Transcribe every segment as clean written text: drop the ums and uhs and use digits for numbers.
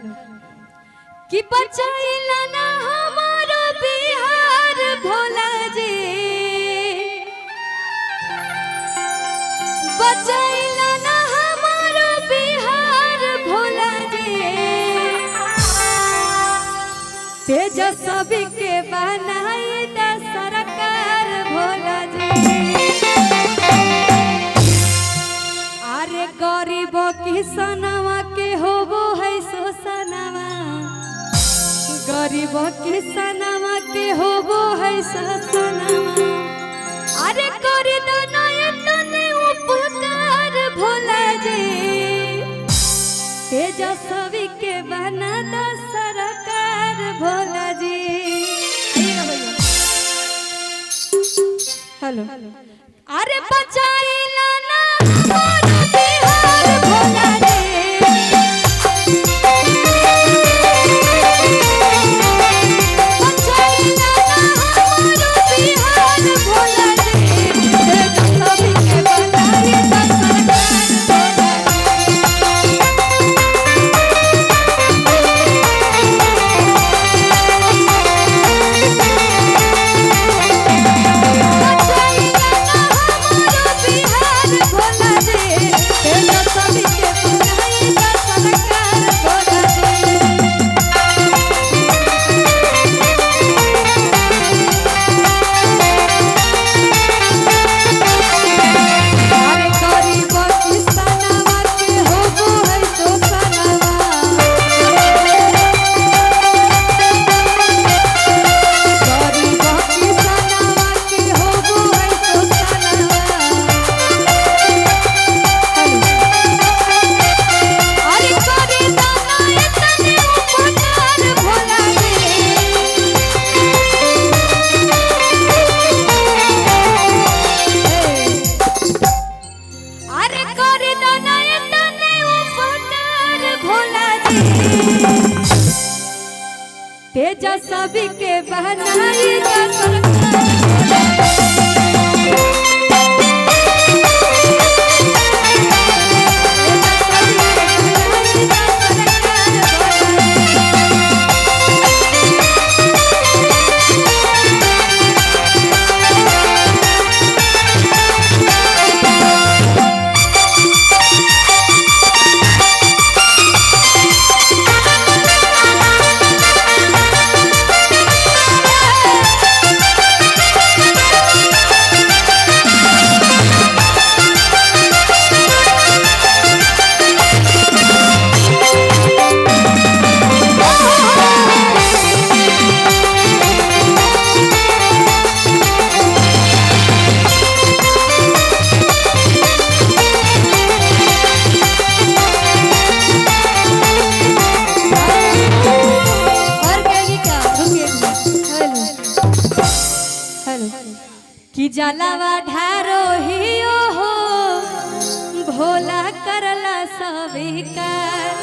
कि बचाइला ना हमारो बिहार भोला जी, बचाइला ना हमारो बिहार भोला जी, तेजस्वी के बनाई दा सरकार भोला जी। अरे गरीब किसनवा के होबो है शोषणवा, गरीब किसनवा के होबो है शोषणवा। अरे कर दो नए तने उपकार भोला जी, तेजस्वी के बना दो सरकार भोला जी। हेलो अरे बचाइला ना हमारा बिहार भोला जी, बचाइला ना हमारा बिहार भोला जी, तेजस्वी के बनाई दा सरकार भोला तेजस्वी के बनाई दा कि जलावा ढारो हियो हो भोला करला स्वीकार।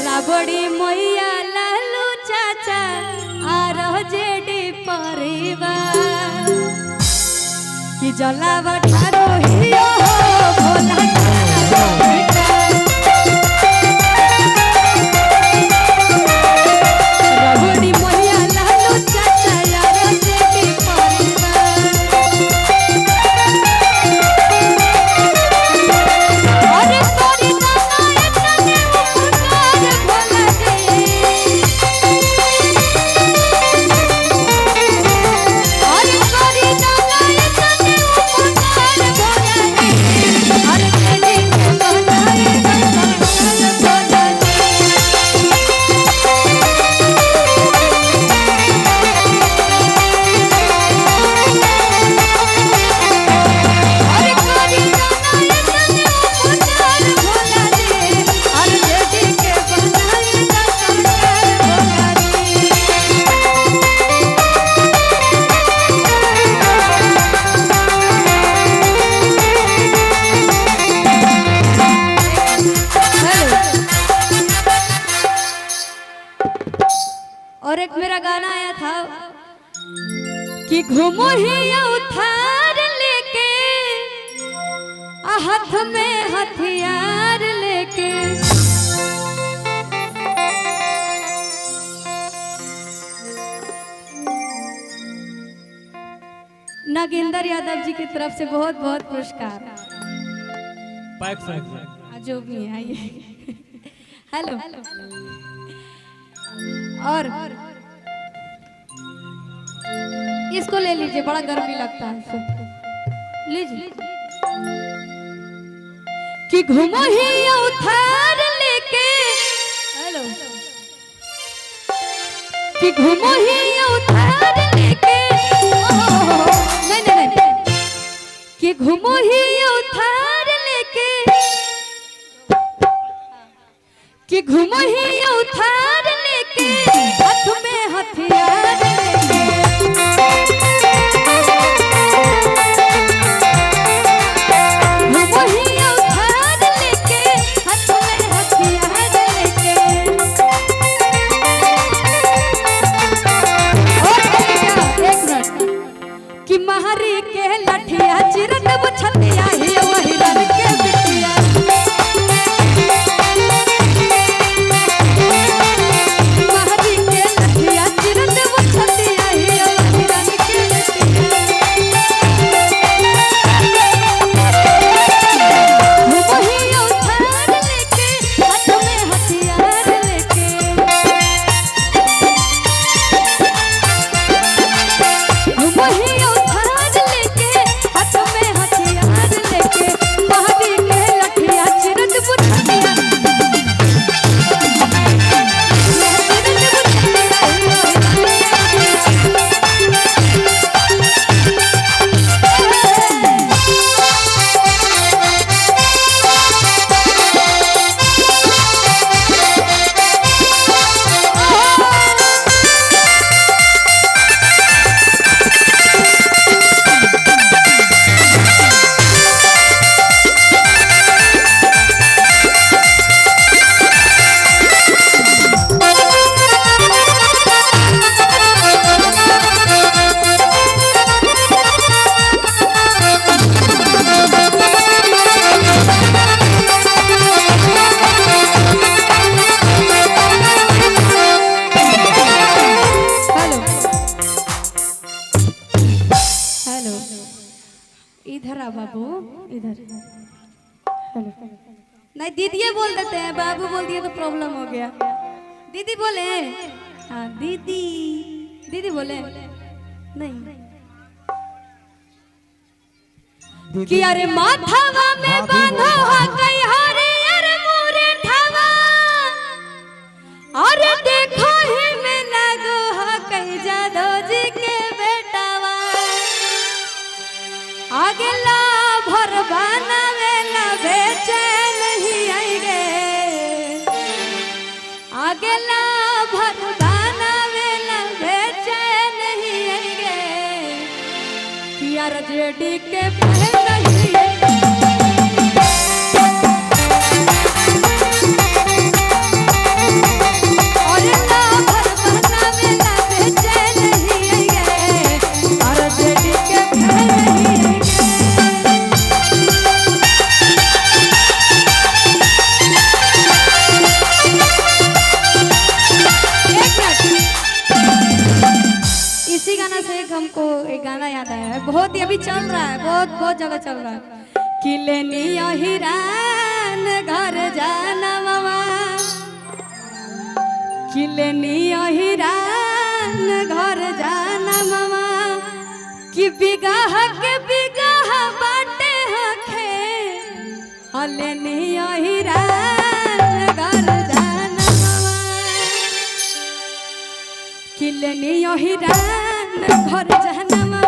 राबड़ी मैया लालू चाचा आर जेडी परिवार, कि जलावा ढारो हियो हो भोला करला स्वीकार। राबड़ी मैया लालू चाचा आर जेडी परिवार, अरे कोरी दाना इतने उपकार भोला जी, अरे कोरी दाना इतने उपकार भोला जी, अरे तेरी बनाई दा सरकार भोला जी। अरे कोरी दाना इतने उपकार भोला जी, अरे तेरी के बनाई दा सरकार भोला जी। और एक मेरा गाना आया था कि घूमो ही उठार लेके हाथ में हथियार लेके, नागेंद्र यादव जी की तरफ से बहुत बहुत पुरस्कार। जो भी है आइए। हेलो। और इसको ले लीजिए, बड़ा गर्मी लगता है इसको। लीजिए। कि घूमो ही उधार लेके, हेलो, कि घूमो ही उधार लेके, नहीं नहीं नहीं, कि घूमो ही उधार लेके, कि घूमो ही उधार लेके, हाथ में हथियार लेके, घूमो ही उधार लेके, हाथ में हथियार लेके। और एक मिनट, कि महारी के लठिया चिरत छतिया ही वही रन के बिटिया, महारी के लठिया चिरत छतिया ही वही रन के बिटिया। वही उधार लेके, हाथ में हथियार लेके, वही उधार लेके, हाथ में हथियार लेके, महारी के लठिया चिरत बुझतिया, हेलो, इधर आ बाबू, इधर। हेलो, नहीं दीदी बोल देते हैं, बाबू बोल दिए तो प्रॉब्लम हो गया। दीदी बोले, हाँ दीदी, दीदी बोले नहीं, कि अरे माथावा में बांधो हो गई हरे अरे मोरे ठावा, अरे देखो ही में लगो हो कई जादो जी के बेटावा, आगे ला भर बनावे ला बेचे नहीं आएंगे, आगे ला भर बनावे ला बेचे नहीं आएंगे, किया रजेडी के पहले नहीं आएंगे। और ला भर बनावे ला बेचे नहीं आएंगे, और रजेडी के पहले नहीं आएंगे। इसी गाना से एक हमको एक गाना याद आया है, बहुत ही अभी चल रहा है, बहुत बहुत जगह चल रहा है, कि लेनी हिरान घर जाना मामा, कि लेनी हिरान घर जाना मामा, कि बिगाह के बिगाह बाटे हखे, लेनी हिरान घर जाना मामा, कि लेनी हिरान घर जाना मामा।